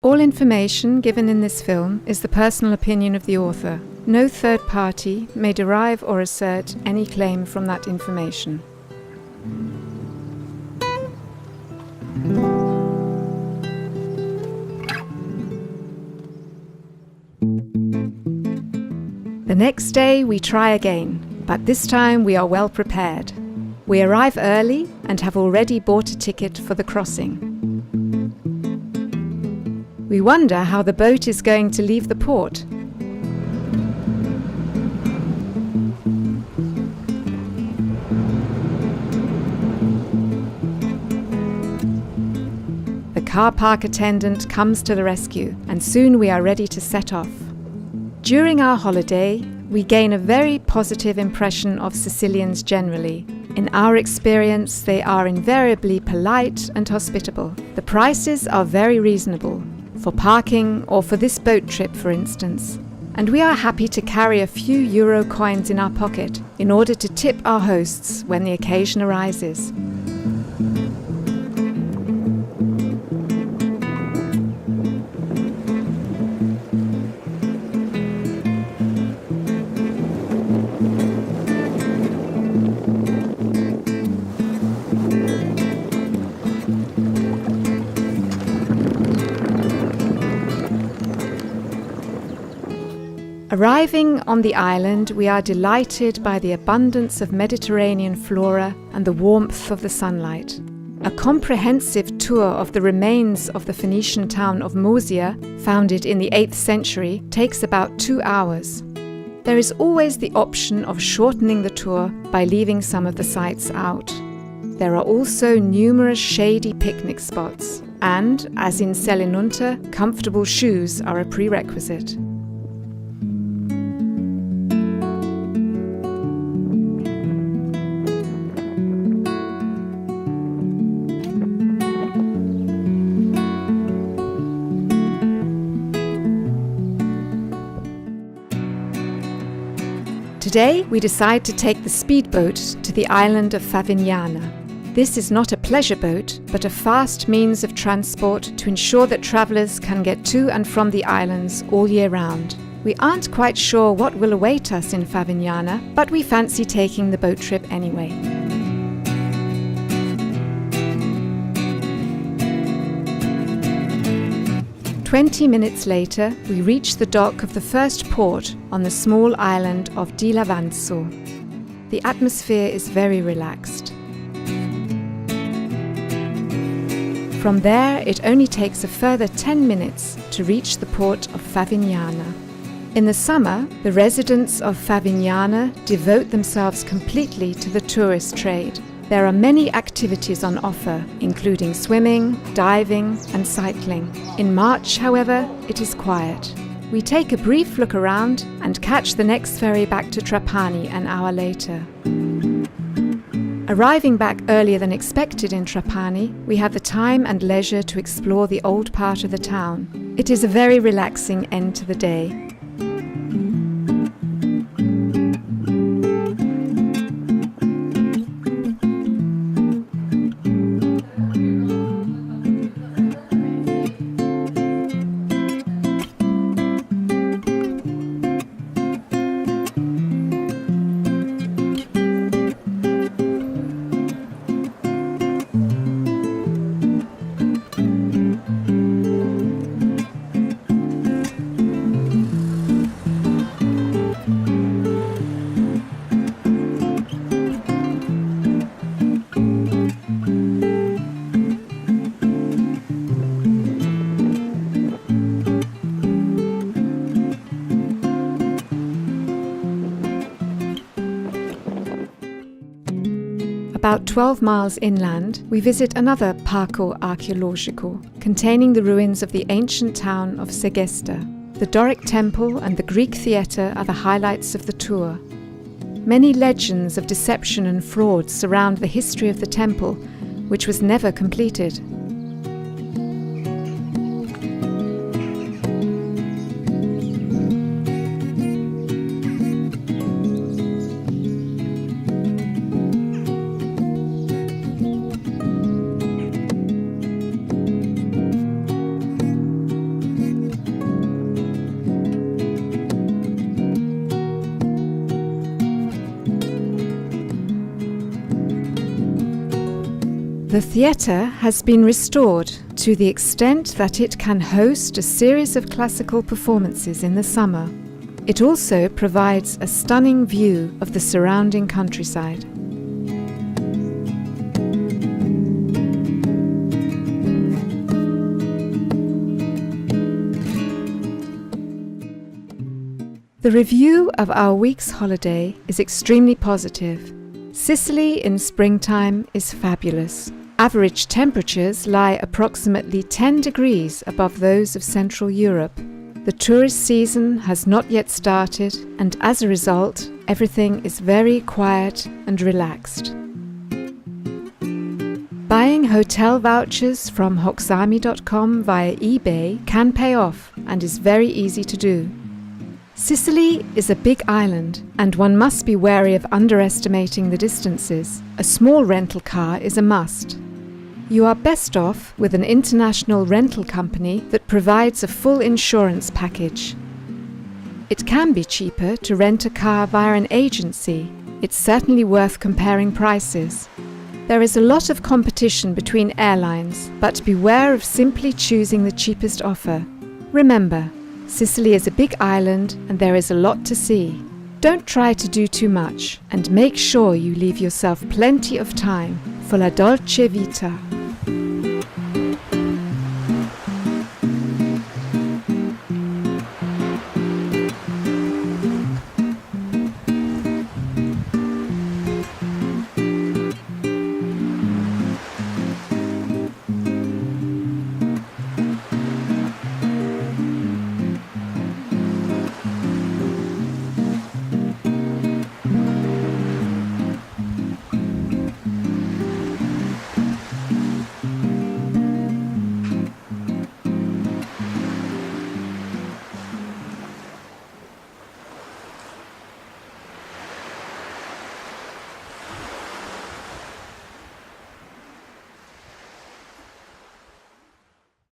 All information given in this film is the personal opinion of the author. No third party may derive or assert any claim from that information. The next day we try again, but this time we are well prepared. We arrive early and have already bought a ticket for the crossing. We wonder how the boat is going to leave the port. The car park attendant comes to the rescue, and soon we are ready to set off. During our holiday, we gain a very positive impression of Sicilians generally. In our experience, they are invariably polite and hospitable. The prices are very reasonable, for parking or for this boat trip, for instance. And we are happy to carry a few euro coins in our pocket in order to tip our hosts when the occasion arises. Arriving on the island, we are delighted by the abundance of Mediterranean flora and the warmth of the sunlight. A comprehensive tour of the remains of the Phoenician town of Murcia, founded in the 8th century, takes about 2 hours. There is always the option of shortening the tour by leaving some of the sites out. There are also numerous shady picnic spots, and, as in Selinunte, comfortable shoes are a prerequisite. Today we decide to take the speedboat to the island of Favignana. This is not a pleasure boat, but a fast means of transport to ensure that travellers can get to and from the islands all year round. We aren't quite sure what will await us in Favignana, but we fancy taking the boat trip anyway. "20 minutes later, we reach the dock of the first port on the small island of Di Lavanzo. The atmosphere is very relaxed. From there, it only takes a further 10 minutes to reach the port of Favignana. In the summer, the residents of Favignana devote themselves completely to the tourist trade. There are many activities on offer, including swimming, diving, and cycling. In March, however, it is quiet. We take a brief look around and catch the next ferry back to Trapani an hour later. Arriving back earlier than expected in Trapani, we have the time and leisure to explore the old part of the town. It is a very relaxing end to the day. About 12 miles inland, we visit another Parco Archeologico, containing the ruins of the ancient town of Segesta. The Doric temple and the Greek theatre are the highlights of the tour. Many legends of deception and fraud surround the history of the temple, which was never completed. The theatre has been restored to the extent that it can host a series of classical performances in the summer. It also provides a stunning view of the surrounding countryside. The review of our week's holiday is extremely positive. Sicily in springtime is fabulous. Average temperatures lie approximately 10 degrees above those of Central Europe. The tourist season has not yet started, and as a result, everything is very quiet and relaxed. Buying hotel vouchers from hoxami.com via eBay can pay off and is very easy to do. Sicily is a big island, and one must be wary of underestimating the distances. A small rental car is a must. You are best off with an international rental company that provides a full insurance package. It can be cheaper to rent a car via an agency. It's certainly worth comparing prices. There is a lot of competition between airlines, but beware of simply choosing the cheapest offer. Remember, Sicily is a big island and there is a lot to see. Don't try to do too much, and make sure you leave yourself plenty of time for la dolce vita.